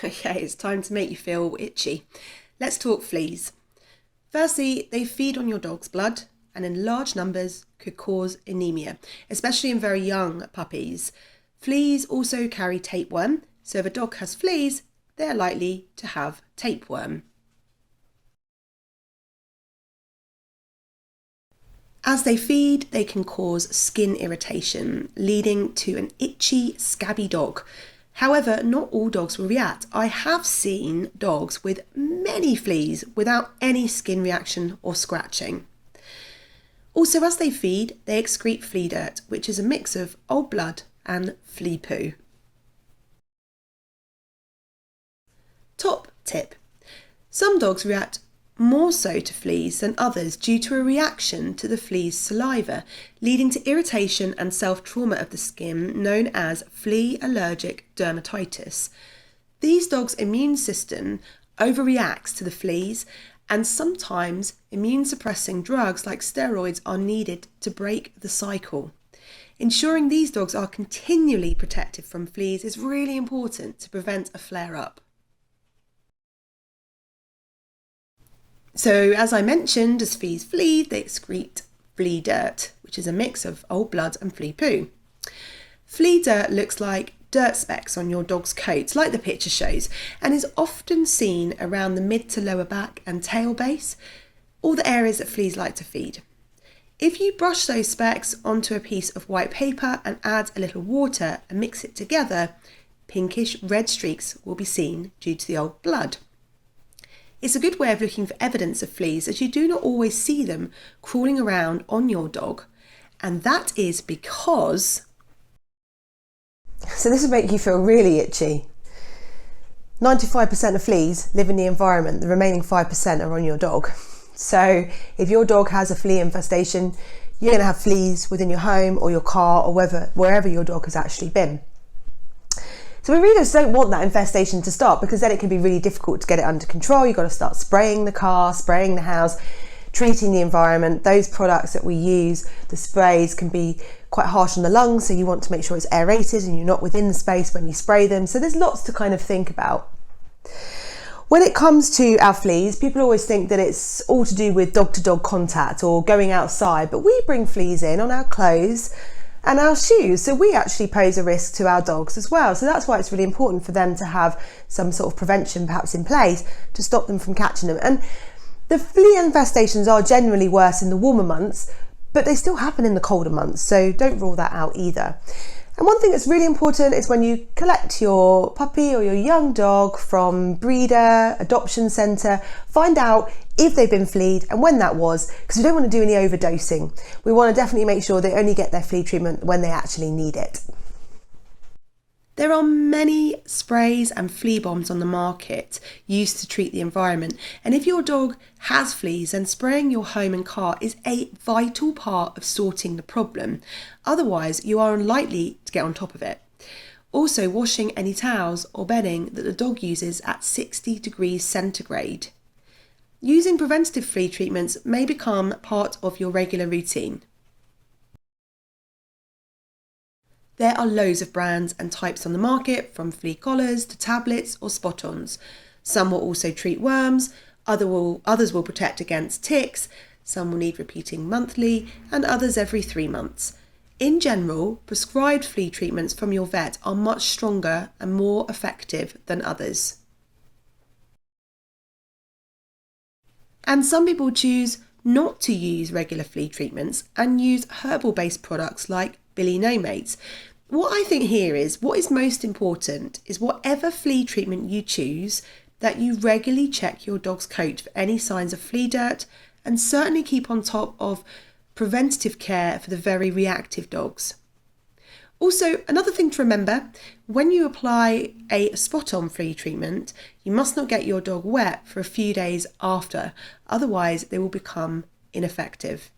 Okay, it's time to make you feel itchy. Let's talk fleas. Firstly, they feed on your dog's blood and in large numbers could cause anemia, especially in very young puppies. Fleas also carry tapeworm, so if a dog has fleas, they're likely to have tapeworm. As they feed, they can cause skin irritation, leading to an itchy, scabby dog. However, not all dogs will react. I have seen dogs with many fleas without any skin reaction or scratching. Also, as they feed, they excrete flea dirt, which is a mix of old blood and flea poo. Top tip. Some dogs react more so to fleas than others due to a reaction to the flea's saliva, leading to irritation and self-trauma of the skin known as flea allergic dermatitis. These dogs' immune system overreacts to the fleas, and sometimes immune suppressing drugs like steroids are needed to break the cycle. Ensuring these dogs are continually protected from fleas is really important to prevent a flare-up. So, as I mentioned, as fleas feed, they excrete flea dirt, which is a mix of old blood and flea poo. Flea dirt looks like dirt specks on your dog's coat, like the picture shows, and is often seen around the mid to lower back and tail base, all the areas that fleas like to feed. If you brush those specks onto a piece of white paper and add a little water and mix it together, pinkish red streaks will be seen due to the old blood. It's a good way of looking for evidence of fleas, as you do not always see them crawling around on your dog. And that is because... So this will make you feel really itchy. 95% of fleas live in the environment, the remaining 5% are on your dog. So if your dog has a flea infestation, you're going to have fleas within your home or your car or wherever your dog has actually been. So we really just don't want that infestation to stop, because then it can be really difficult to get it under control. You've got to start spraying the car, spraying the house, treating the environment. Those products that we use, the sprays, can be quite harsh on the lungs, so you want to make sure it's aerated and you're not within the space when you spray them. So there's lots to kind of think about. When it comes to our fleas, people always think that it's all to do with dog-to-dog contact or going outside, but we bring fleas in on our clothes and our shoes, so we actually pose a risk to our dogs as well. So that's why it's really important for them to have some sort of prevention perhaps in place to stop them from catching them. And the flea infestations are generally worse in the warmer months, but they still happen in the colder months, so don't rule that out either. And one thing that's really important is when you collect your puppy or your young dog from breeder, adoption centre, find out if they've been flea'd and when that was, because we don't want to do any overdosing. We want to definitely make sure they only get their flea treatment when they actually need it. There are many sprays and flea bombs on the market used to treat the environment, and if your dog has fleas, then spraying your home and car is a vital part of sorting the problem. Otherwise, you are unlikely to get on top of it. Also, washing any towels or bedding that the dog uses at 60 degrees centigrade. Using preventative flea treatments may become part of your regular routine. There are loads of brands and types on the market, from flea collars to tablets or spot-ons. Some will also treat worms, others will protect against ticks, some will need repeating monthly, and others every 3 months. In general, prescribed flea treatments from your vet are much stronger and more effective than others. And some people choose not to use regular flea treatments and use herbal-based products like Billy No Mates. What I think here is, what is most important is whatever flea treatment you choose, that you regularly check your dog's coat for any signs of flea dirt, and certainly keep on top of preventative care for the very reactive dogs. Also, another thing to remember, when you apply a spot-on flea treatment, you must not get your dog wet for a few days after, otherwise they will become ineffective.